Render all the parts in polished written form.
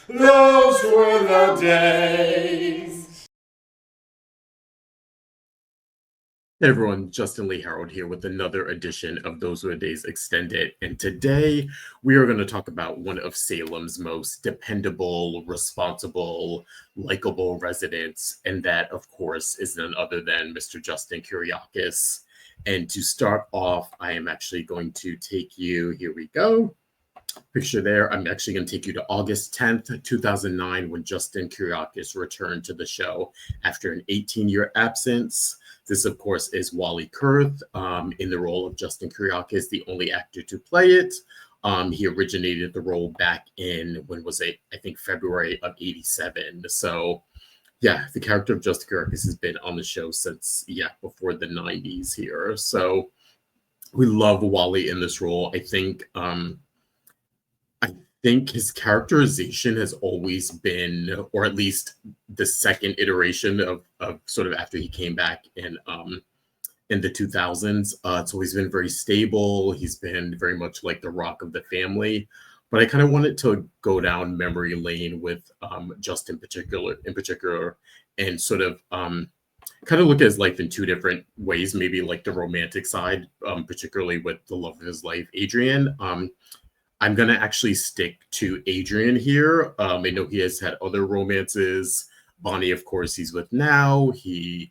Those were the days. Hey everyone, Justin Lee Harold here with another edition of Those Were the Days Extended. And today we are going to talk about one of Salem's most dependable, responsible, likable residents. And that, of course, is none other than Mr. Justin Kiriakis. And to start off, I am actually going to take you, here we go. Picture there. I'm actually going to take you to August 10th, 2009, when Justin Kiriakis returned to the show after an 18-year absence. This, of course, is Wally Kurth in the role of Justin Kiriakis, the only actor to play it. He originated the role back in, when was it? I think February of 87. So, yeah, the character of Justin Kiriakis has been on the show since, before the 90s here. So we love Wally in this role. I think his characterization has always been, or at least the second iteration of sort of after he came back in the 2000s. It's always been very stable. He's been very much like the rock of the family. But I kind of wanted to go down memory lane with Justin in particular, and sort of kind of look at his life in two different ways. Maybe like the romantic side, particularly with the love of his life, Adrienne. I'm gonna actually stick to Adrian here. I know he has had other romances. Bonnie, of course, he's with now. He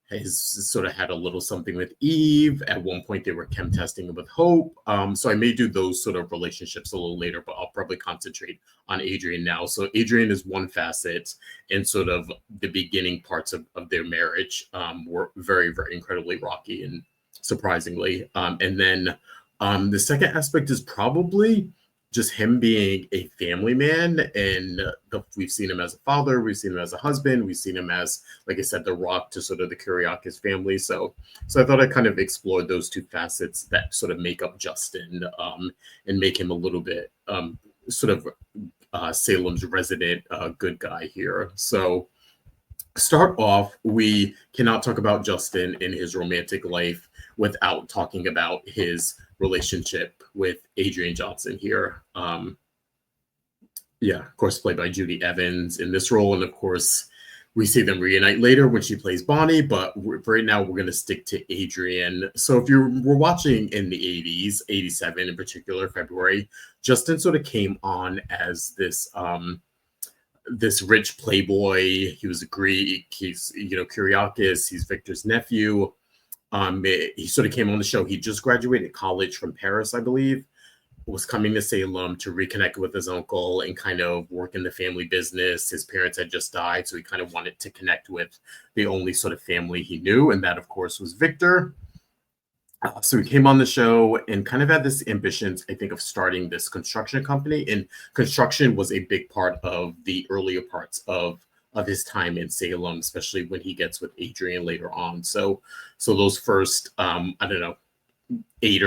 has sort of had a little something with Eve. At one point, they were chem testing with Hope. So I may do those sort of relationships a little later, but I'll probably concentrate on Adrian now. So Adrian is one facet, and sort of the beginning parts of their marriage were very, very incredibly rocky and surprisingly. And then the second aspect is probably just him being a family man, and we've seen him as a father, we've seen him as a husband, we've seen him as, like I said, the rock to sort of the Kiriakis family. So I thought I kind of explored those two facets that sort of make up Justin, and make him a little bit sort of Salem's resident good guy here. So start off, we cannot talk about Justin in his romantic life without talking about his relationship with Adrienne Johnson here. Of course, played by Judy Evans in this role. And of course, we see them reunite later when she plays Bonnie, but right now we're going to stick to Adrienne. So if you were watching in the 80s, 87 in particular, February, Justin sort of came on as this rich playboy. He was a Greek. He's, Kiriakis. He's Victor's nephew. He sort of came on the show. He just graduated college from Paris, I believe, was coming to Salem to reconnect with his uncle and kind of work in the family business. His parents had just died, so he kind of wanted to connect with the only sort of family he knew, and that, of course, was Victor. So he came on the show and kind of had this ambition, I think, of starting this construction company. And construction was a big part of the earlier parts of his time in Salem, especially when he gets with Adrienne later on. So those first, I don't know, eight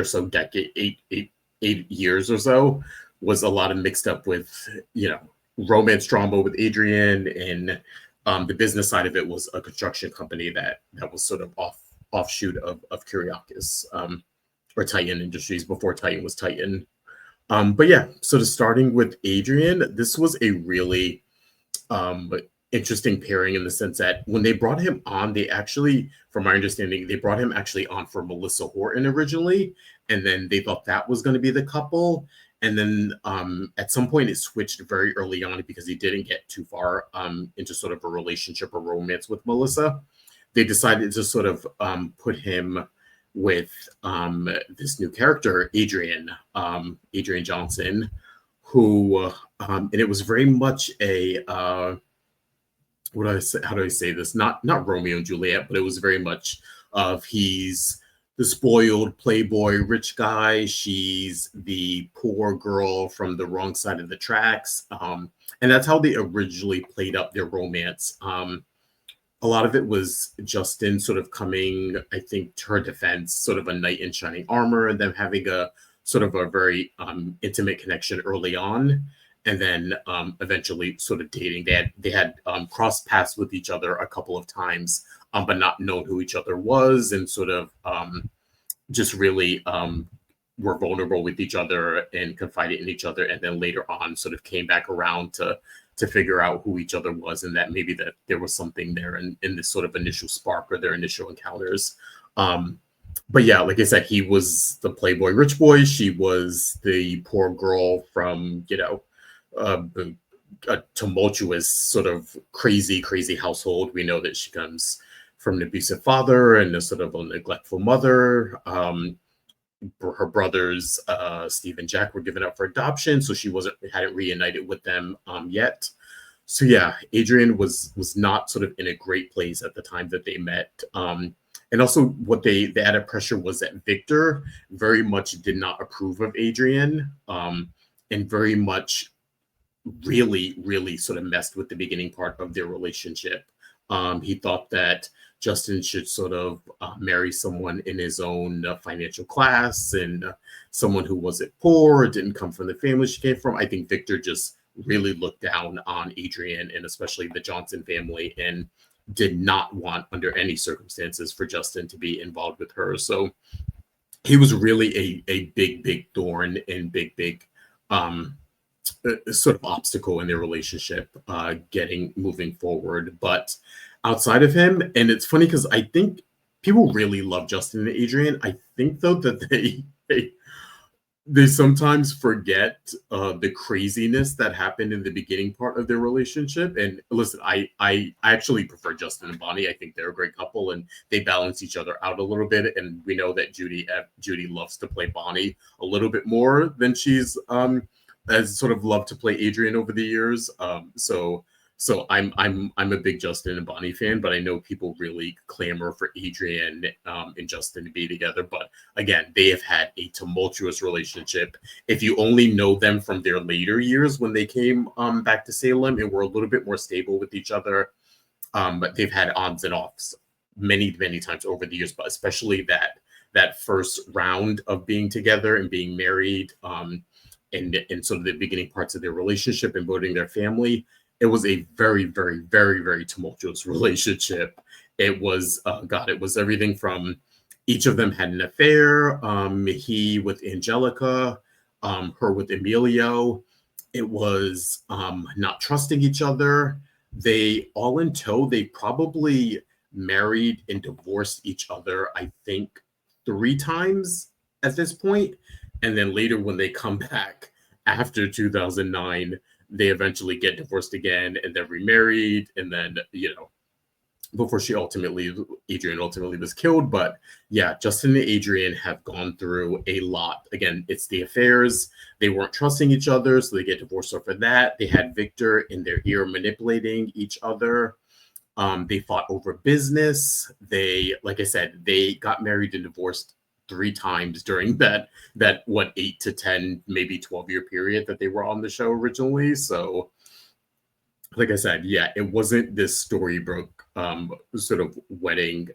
years or so was a lot of mixed up with, romance drama with Adrienne, and the business side of it was a construction company that was sort of offshoot of Kiriakis, or Titan Industries before Titan was Titan. But yeah, sort of starting with Adrienne, this was a really interesting pairing in the sense that when they brought him on, they actually, from my understanding, they brought him actually on for Melissa Horton originally, and then they thought that was going to be the couple. And then at some point it switched very early on because he didn't get too far into sort of a relationship or romance with Melissa. They decided to sort of put him with this new character, Adrienne Johnson, who, and it was very much a, how do I say this? Not Romeo and Juliet, but it was very much of he's the spoiled playboy rich guy. She's the poor girl from the wrong side of the tracks. And that's how they originally played up their romance. A lot of it was Justin sort of coming, I think, to her defense, sort of a knight in shining armor, and them having a sort of a very intimate connection early on, and then eventually sort of dating. They had crossed paths with each other a couple of times, but not known who each other was, and sort of just really were vulnerable with each other and confided in each other, and then later on sort of came back around to to figure out who each other was, and that maybe that there was something there in this sort of initial spark or their initial encounters. But yeah, like I said, he was the playboy rich boy. She was the poor girl from, uh, a tumultuous sort of crazy household. We know that she comes from an abusive father and a sort of a neglectful mother. Her brothers, Steve and Jack, were given up for adoption, so she hadn't reunited with them yet. So yeah, Adrienne was not sort of in a great place at the time that they met. And also, what the added pressure was that Victor very much did not approve of Adrienne, and very much really sort of messed with the beginning part of their relationship. He thought that Justin should sort of marry someone in his own financial class, and someone who wasn't poor, didn't come from the family she came from. I think Victor just really looked down on Adrienne and especially the Johnson family, and did not want under any circumstances for Justin to be involved with her. So he was really a big thorn and big sort of obstacle in their relationship, moving forward. But outside of him, and it's funny because I think people really love Justin and Adrienne. I think though that they sometimes forget the craziness that happened in the beginning part of their relationship. And listen, I actually prefer Justin and Bonnie. I think they're a great couple, and they balance each other out a little bit. And we know that Judy loves to play Bonnie a little bit more than she's has sort of loved to play Adrienne over the years. So I'm a big Justin and Bonnie fan, but I know people really clamor for Adrienne and Justin to be together. But again, they have had a tumultuous relationship. If you only know them from their later years when they came back to Salem and were a little bit more stable with each other, but they've had ons and offs many times over the years. But especially that first round of being together and being married, and sort of the beginning parts of their relationship and building their family. It was a very tumultuous relationship. It was, it was everything from each of them had an affair. He with Angelica, her with Emilio. It was not trusting each other. They all in tow, they probably married and divorced each other, I think 3 times at this point. And then later when they come back after 2009, they eventually get divorced again and they're remarried. And then, before Adrienne ultimately was killed. But yeah, Justin and Adrienne have gone through a lot. Again, it's the affairs. They weren't trusting each other, so they get divorced over that. They had Victor in their ear manipulating each other. They fought over business. Like I said, they got married and divorced 3 times during that 8 to 10, maybe 12-year period that they were on the show originally. So like I said, yeah, it wasn't this Storybrooke sort of wedding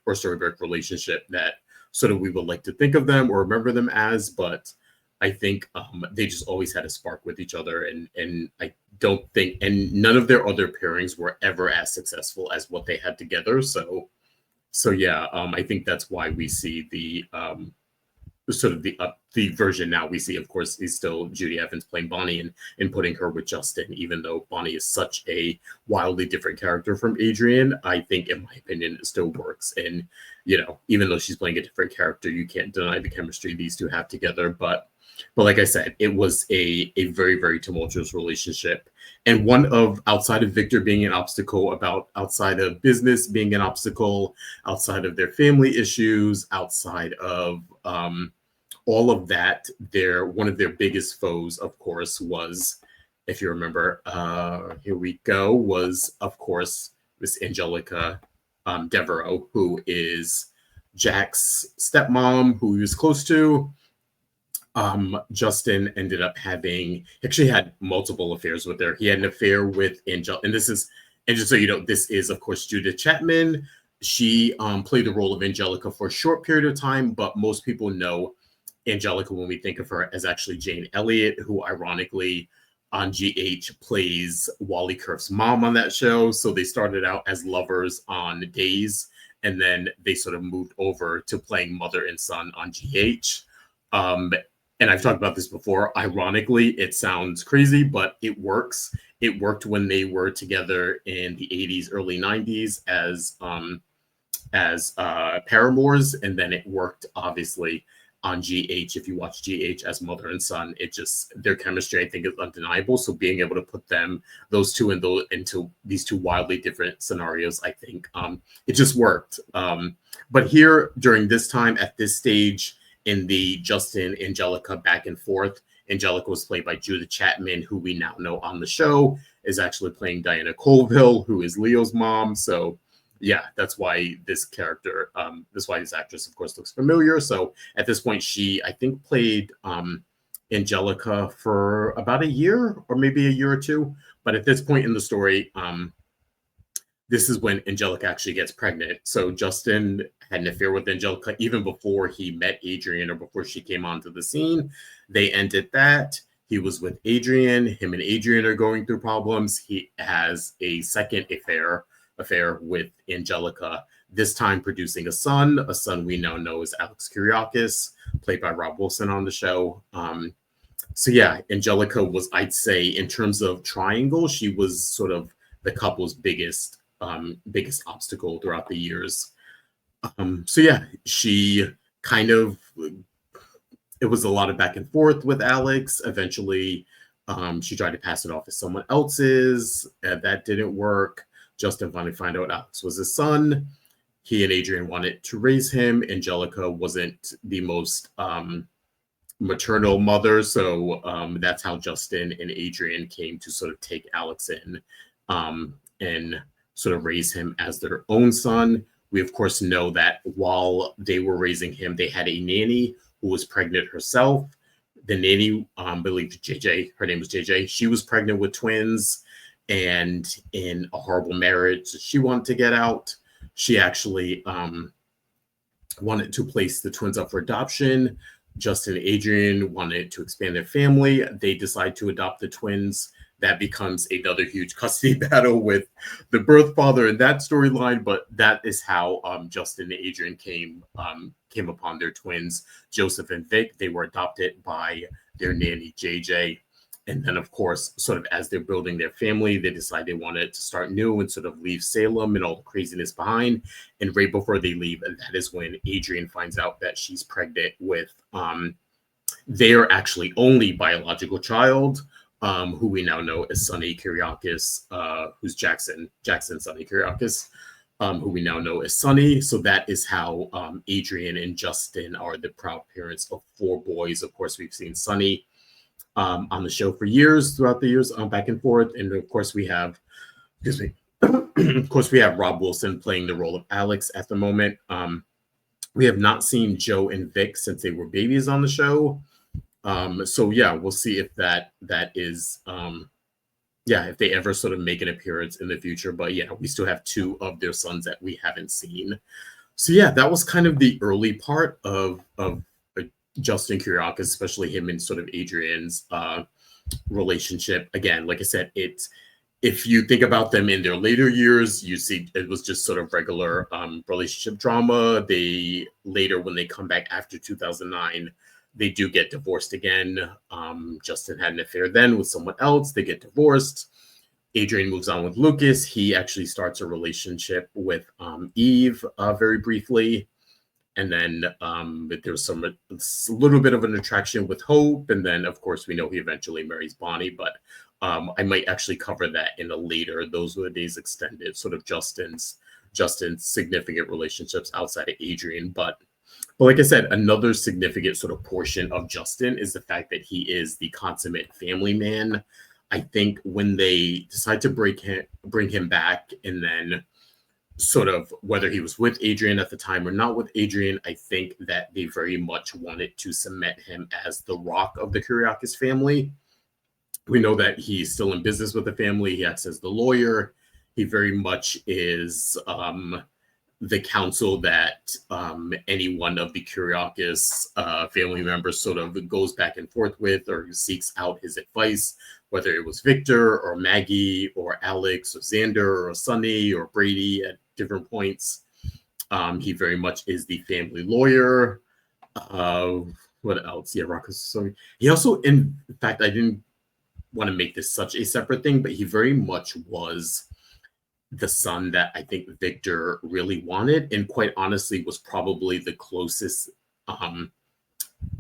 or Storybrooke relationship that sort of we would like to think of them or remember them as, but I think they just always had a spark with each other, and I don't think, and none of their other pairings were ever as successful as what they had together. So yeah, I think that's why we see the sort of the version now we see, of course, is still Judy Evans playing Bonnie and putting her with Justin, even though Bonnie is such a wildly different character from Adrienne. I think, in my opinion, it still works. And, even though she's playing a different character, you can't deny the chemistry these two have together. But like I said, it was a very tumultuous relationship. And one of, outside of Victor being an obstacle, outside of business being an obstacle, outside of their family issues, outside of all of that, one of their biggest foes, of course, was, if you remember, here we go, was, of course, Miss Angelica Devereaux, who is Jack's stepmom, who he was close to. Justin ended up actually had multiple affairs with her. He had an affair with Angel, and just so you know, this is, of course, Judith Chapman. She played the role of Angelica for a short period of time, but most people know Angelica when we think of her as actually Jane Elliott, who ironically on GH plays Wally Kurth's mom on that show. So they started out as lovers on Days, and then they sort of moved over to playing mother and son on GH. And I've talked about this before. Ironically, it sounds crazy, but it works. It worked when they were together in the 80s, early 90s as paramours, and then it worked obviously on GH. If you watch GH as mother and son, it just their chemistry I think is undeniable. So being able to put those two into these two wildly different scenarios, I think it just worked. But here during this time at this stage in the Justin Angelica back and forth, Angelica was played by Judith Chapman, who we now know on the show is actually playing Diana Colville, who is Leo's mom. So yeah, that's why this character, that's why this actress, of course, looks familiar. So at this point, she, I think, played Angelica for about a year or maybe a year or two. But at this point in the story, this is when Angelica actually gets pregnant. So Justin had an affair with Angelica even before he met Adrienne or before she came onto the scene. They ended that. He was with Adrienne. Him and Adrienne are going through problems. He has a second affair with Angelica, this time producing a son we now know as Alex Kiriakis, played by Rob Wilson on the show. So yeah, Angelica was, I'd say, in terms of triangle, she was sort of the couple's biggest obstacle throughout the years. So yeah, she kind of, it was a lot of back and forth with Alex. Eventually, she tried to pass it off as someone else's. That didn't work. Justin finally found out Alex was his son. He and Adrienne wanted to raise him. Angelica wasn't the most maternal mother. So that's how Justin and Adrienne came to sort of take Alex in and sort of raise him as their own son. We, of course, know that while they were raising him, they had a nanny who was pregnant herself. The nanny, I believe JJ, her name was JJ, she was pregnant with twins. And in a horrible marriage, she wanted to get out. She actually wanted to place the twins up for adoption. Justin and Adrienne wanted to expand their family. They decide to adopt the twins. That becomes another huge custody battle with the birth father in that storyline. But that is how Justin and Adrienne came upon their twins, Joseph and Vic. They were adopted by their nanny, JJ. And then, of course, sort of as they're building their family, they decide they wanted to start new and sort of leave Salem and all the craziness behind. And right before they leave, that is when Adrienne finds out that she's pregnant with their actually only biological child, who we now know as Sonny Kiriakis, who's Jackson Sonny Kiriakis, who we now know as Sonny. So that is how Adrienne and Justin are the proud parents of 4 boys. Of course, we've seen Sonny on the show for years, throughout the years, back and forth. And of course, we have, of course, we have Rob Wilson playing the role of Alex at the moment. We have not seen Joe and Vic since they were babies on the show. So yeah, we'll see if that is, if they ever sort of make an appearance in the future. But yeah, we still have 2 of their sons that we haven't seen. So yeah, that was kind of the early part of Justin Kiriakis, especially him and sort of Adrienne's relationship. Again, like I said, if you think about them in their later years, you see it was just sort of regular relationship drama. They later, when they come back after 2009, they do get divorced again. Justin had an affair then with someone else. They get divorced. Adrienne moves on with Lucas. He actually starts a relationship with Eve very briefly. And then there's a little bit of an attraction with Hope. And then, of course, we know he eventually marries Bonnie. But I might actually cover that in a later Those Were the Days extended, sort of Justin's significant relationships outside of Adrienne. But like I said, another significant sort of portion of Justin is the fact that he is the consummate family man. I think when they decide to bring him back, and then sort of whether he was with Adrienne at the time or not with Adrienne, I think that they very much wanted to cement him as the rock of the Kiriakis family. We know that he's still in business with the family. He acts as the lawyer. He very much is the counsel that any one of the Kiriakis family members sort of goes back and forth with, or seeks out his advice, whether it was Victor or Maggie or Alex or Xander or Sonny or Brady at different points. He very much is the family lawyer. What else? Yeah, Rocco. Sorry. He also, in fact, I didn't want to make this such a separate thing, but he very much was the son that I think Victor really wanted, and quite honestly was probably the closest.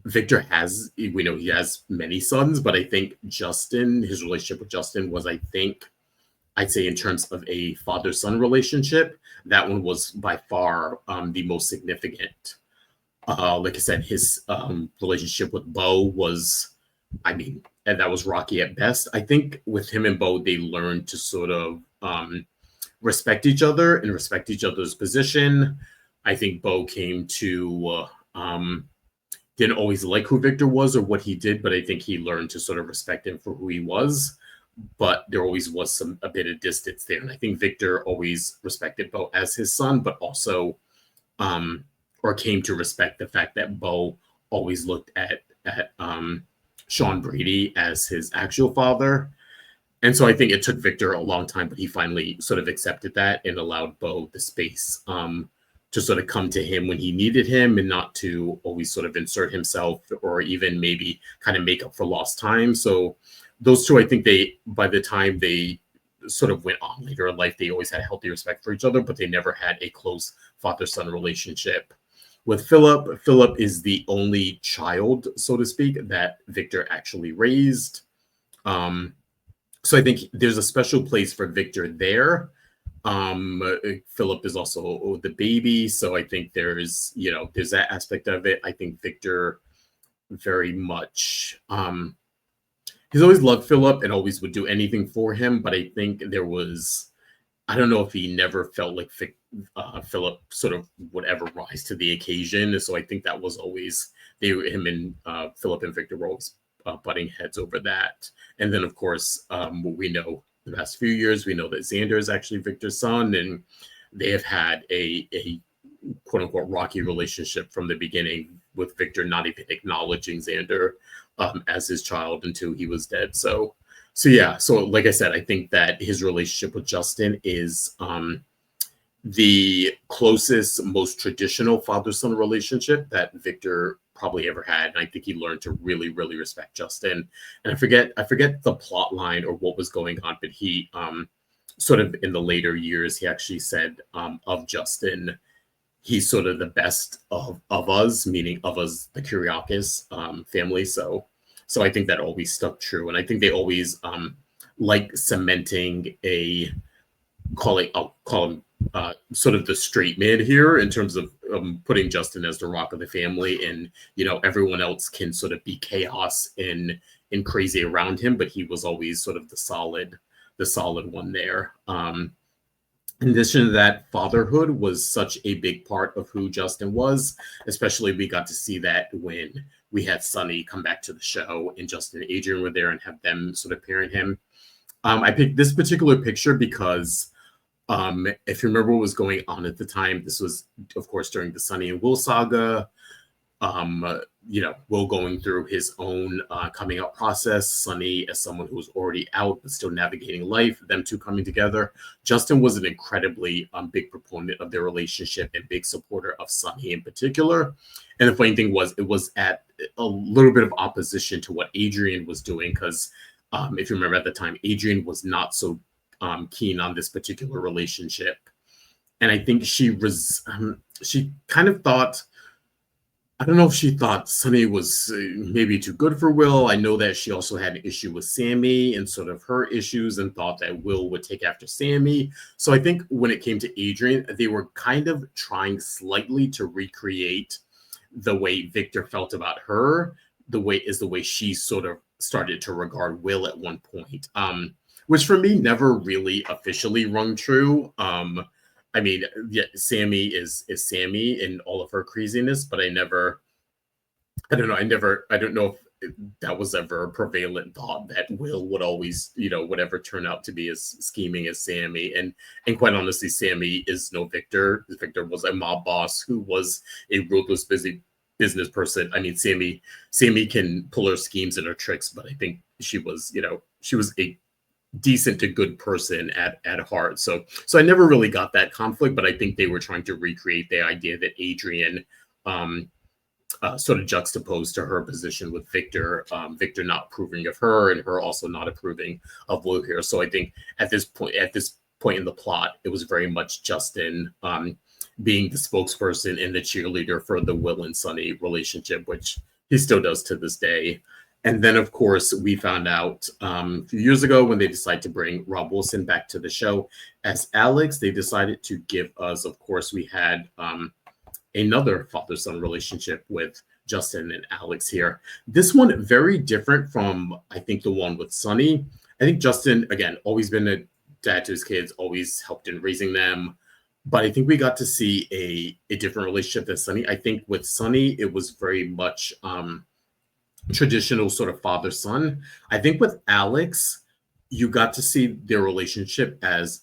Victor has, we know he has many sons, but I think Justin, his relationship with Justin was, I think, I'd say in terms of a father-son relationship, that one was by far the most significant. Like I said, his relationship with Bo was, I mean, and that was rocky at best. I think with him and Bo, they learned to sort of respect each other and respect each other's position. I think Bo came to didn't always like who Victor was or what he did, but I think he learned to sort of respect him for who he was. But there always was a bit of distance there, and I think Victor always respected Bo as his son, but also or came to respect the fact that Bo always looked at Sean Brady as his actual father. And so I think it took Victor a long time, but he finally sort of accepted that and allowed Bo the space to sort of come to him when he needed him, and not to always sort of insert himself or even maybe kind of make up for lost time. So those two, I think by the time they sort of went on later in life, they always had a healthy respect for each other, but they never had a close father-son relationship. With Philip is the only child, so to speak, that Victor actually raised. So I think there's a special place for Victor there. Philip is also the baby, so I think there's that aspect of it. I think Victor very much he's always loved Philip and always would do anything for him, but I think I don't know if he never felt like Philip sort of would ever rise to the occasion. So I think that was always him and Philip and Victor were always butting heads over that. And then, of course, we know the past few years, we know that Xander is actually Victor's son, and they have had a quote unquote rocky relationship from the beginning, with Victor not even acknowledging Xander as his child until he was dead. So yeah. So like I said, I think that his relationship with Justin is the closest, most traditional father-son relationship that Victor probably ever had. And I think he learned to really, really respect Justin. And I forget the plot line or what was going on, but he sort of in the later years, he actually said of Justin, he's sort of the best of us, meaning of us, the Kiriakis family. So I think that always stuck true. And I think they always like cementing I'll call him sort of the straight man here in terms of putting Justin as the rock of the family, and everyone else can sort of be chaos and crazy around him, but he was always sort of the solid one there. In addition to that, fatherhood was such a big part of who Justin was. Especially we got to see that when we had Sonny come back to the show and Justin and Adrienne were there and have them sort of parent him. I picked this particular picture because if you remember what was going on at the time, this was, of course, during the Sonny and Will saga. Will going through his own coming out process, Sonny as someone who was already out but still navigating life, them two coming together. Justin was an incredibly big proponent of their relationship and big supporter of Sonny in particular. And the funny thing was, it was at a little bit of opposition to what Adrienne was doing, because if you remember at the time, Adrienne was not so keen on this particular relationship. And I think she kind of thought, I don't know if she thought Sonny was maybe too good for Will. I know that she also had an issue with Sammy and sort of her issues, and thought that Will would take after Sammy. So I think when it came to Adrienne, they were kind of trying slightly to recreate the way Victor felt about her, the way she sort of started to regard Will at one point, which for me never really officially rung true. I mean, yeah, Sammy is Sammy in all of her craziness, but I don't know if that was ever a prevalent thought that Will would always, would ever turn out to be as scheming as Sammy. And quite honestly, Sammy is no Victor. Victor was a mob boss who was a ruthless, busy business person. I mean, Sammy can pull her schemes and her tricks, but I think she was a decent to good person at heart. So I never really got that conflict, but I think they were trying to recreate the idea that Adrienne sort of juxtaposed to her position with Victor, Victor not approving of her and her also not approving of Will here. So I think at this point in the plot, it was very much Justin being the spokesperson and the cheerleader for the Will and Sonny relationship, which he still does to this day. And then, of course, we found out a few years ago when they decided to bring Rob Wilson back to the show as Alex, they decided to give us, of course, we had another father-son relationship with Justin and Alex here. This one very different from, I think, the one with Sonny. I think Justin, again, always been a dad to his kids, always helped in raising them. But I think we got to see a different relationship than Sonny. I think with Sonny, it was very much traditional sort of father-son. I think with Alex, you got to see their relationship as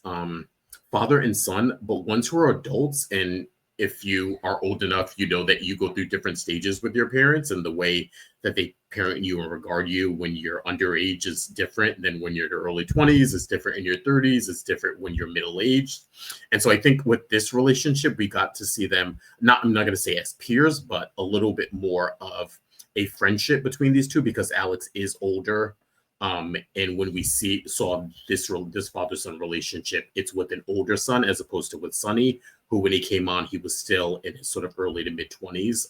father and son, but once who are adults, and if you are old enough, you know that you go through different stages with your parents, and the way that they parent you and regard you when you're underage is different than when you're in your early 20s. It's different in your 30s. It's different when you're middle-aged. And so I think with this relationship, we got to see them, I'm not going to say as peers, but a little bit more of a friendship between these two, because Alex is older. And when we saw this father-son relationship, it's with an older son as opposed to with Sonny, who when he came on, he was still in his sort of early to mid 20s.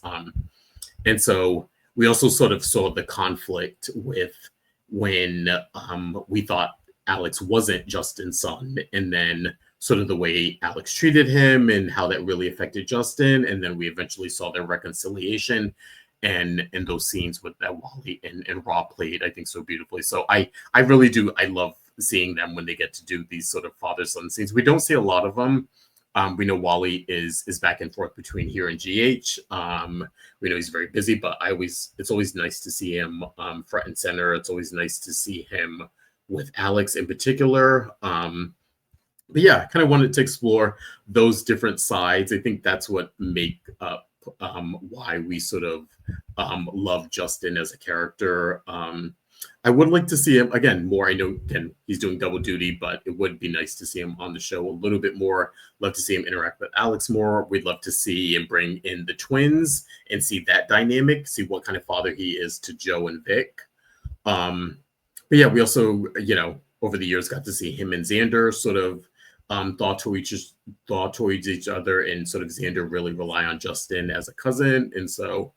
And so we also sort of saw the conflict with when we thought Alex wasn't Justin's son, and then sort of the way Alex treated him and how that really affected Justin. And then we eventually saw their reconciliation. And those scenes with that Wally and Rob played, I think, so beautifully. So I really do. I love seeing them when they get to do these sort of father-son scenes. We don't see a lot of them. We know Wally is back and forth between here and GH. We know he's very busy, but it's always nice to see him front and center. It's always nice to see him with Alex in particular. But yeah, I kind of wanted to explore those different sides. I think that's what make up why we sort of love Justin as a character. I would like to see him again more. I know again he's doing double duty, but it would be nice to see him on the show a little bit more. Love to see him interact with Alex more. We'd love to see him bring in the twins and see that dynamic, see what kind of father he is to Joe and Vic. But yeah, we also, over the years got to see him and Xander sort of thought towards each other, and sort of Xander really rely on Justin as a cousin. And so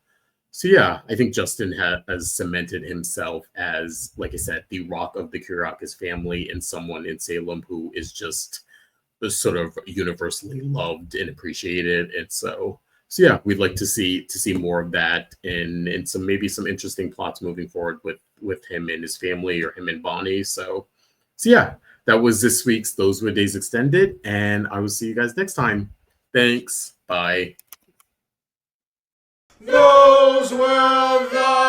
yeah, I think Justin has cemented himself as, like I said, the rock of the Kiriakis family, and someone in Salem who is just sort of universally loved and appreciated. And so yeah, we'd like to see more of that, and some maybe some interesting plots moving forward with him and his family, or him and Bonnie. So yeah, that was this week's Those Were Days Extended, and I will see you guys next time. Thanks. Bye. Those were the